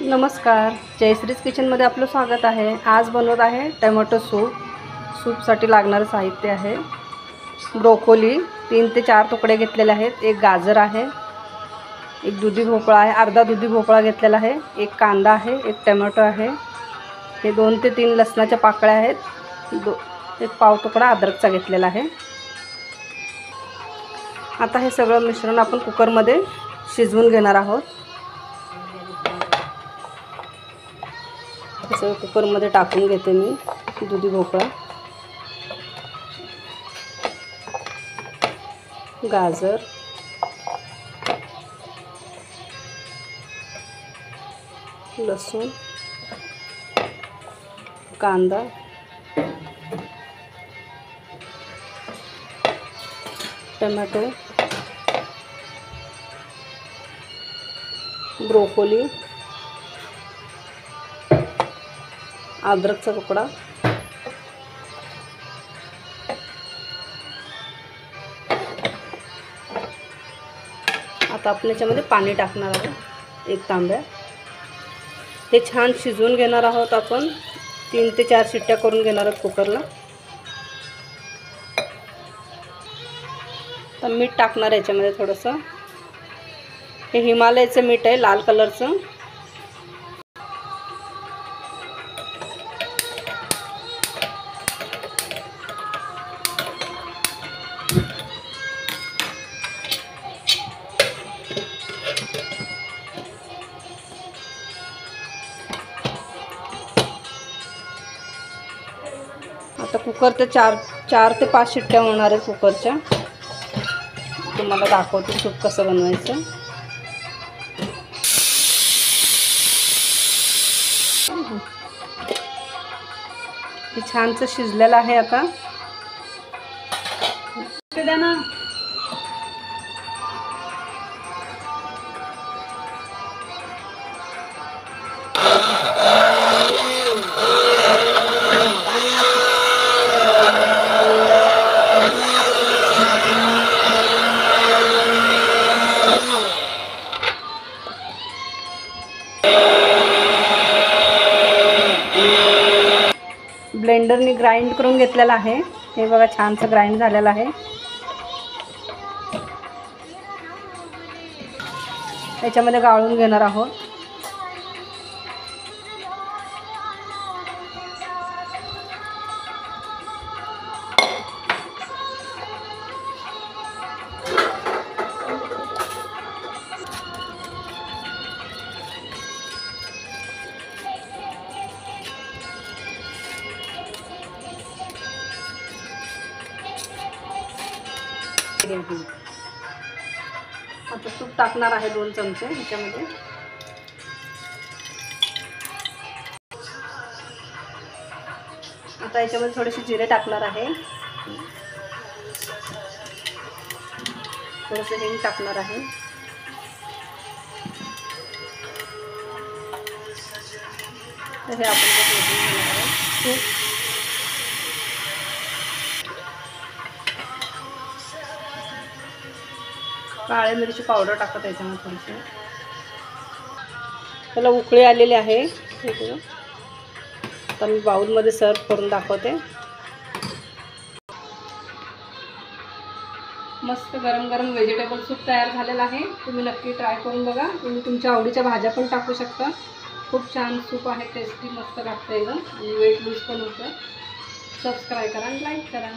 नमस्कार, जयश्रीज किचनमध्ये आपलं स्वागत आहे। आज बनवत आहे टोमॅटो सूप। सूपसाठी लागणारं साहित्य आहे ब्रोकोली 3 ते 4 तुकडे घेतलेले आहेत, एक गाजर आहे, एक दुधी भोपळा आहे, अर्धा दुधी भोपळा घेतलेला आहे, एक कांदा आहे, एक टोमॅटो आहे, हे 2 ते 3 लसणाच्या पाकळ्या आहेत, एक पाव तुकडा अद्रकचा घेतलेला आहे। आता हे सगळं मिश्रण आपण कुकरमध्ये शिजवून घेणार आहोत। सगळं कुकरमध्ये टाकून घेते मी दुधी भोपळा, गाजर, लसूण, कांदा, टोमॅटो, ब्रोकोली, अद्रकचा तुकडा, आता आपण याच्यामध्ये पाणी टाकणार आहोत 1 तांब्या। हे छान शिजवून घेणार आहोत आपण, 3 ते 4 शिट्ट्या करून घेणार आहोत कुकरला। तर मीठ टाकणार याच्यामध्ये थोडंसं, हे हिमालयाचं मीठ आहे लाल कलरचं। आता कुकर ते 4 ते 5 शिट्ट्या होणार आहेत कुकरच्या। तुम्हाला दाखवते सूप कसं बनवायचं। हे छानसं शिजलेलं आहे आता। ते द्या ना। ब्लेंडरने ग्राइंड करून घेतलेला आहे, हे बघा छानसं ग्राइंड झालेलं आहे। याच्यामध्ये गाळून घेणार आहोत। आता तूप टाकणार आहे 2 चमचे ह्याच्यामध्ये। आता याच्यामध्ये थोडेसे जिरे टाकणार आहे, थोडंसं हिंग टाकणार आहे, तर हे आपण घेणार आहे। काळी मिरची पावडर टाकत याच्यामध्ये थोडीशी। त्याला उकळी आलेली आहे, आता मी बाउलमध्ये सर्व करून दाखवते। मस्त गरम गरम व्हेजिटेबल सूप तयार झालेला आहे, तुम्ही नक्की ट्राय करून बघा। तुम्ही तुमच्या आवडीच्या भाज्या पण टाकू शकता। खूप छान सूप आहे, टेस्टी मस्त लागतं एकदम, आणि वेट लूज पण होतं। सबस्क्राईब करा आणि लाईक करा।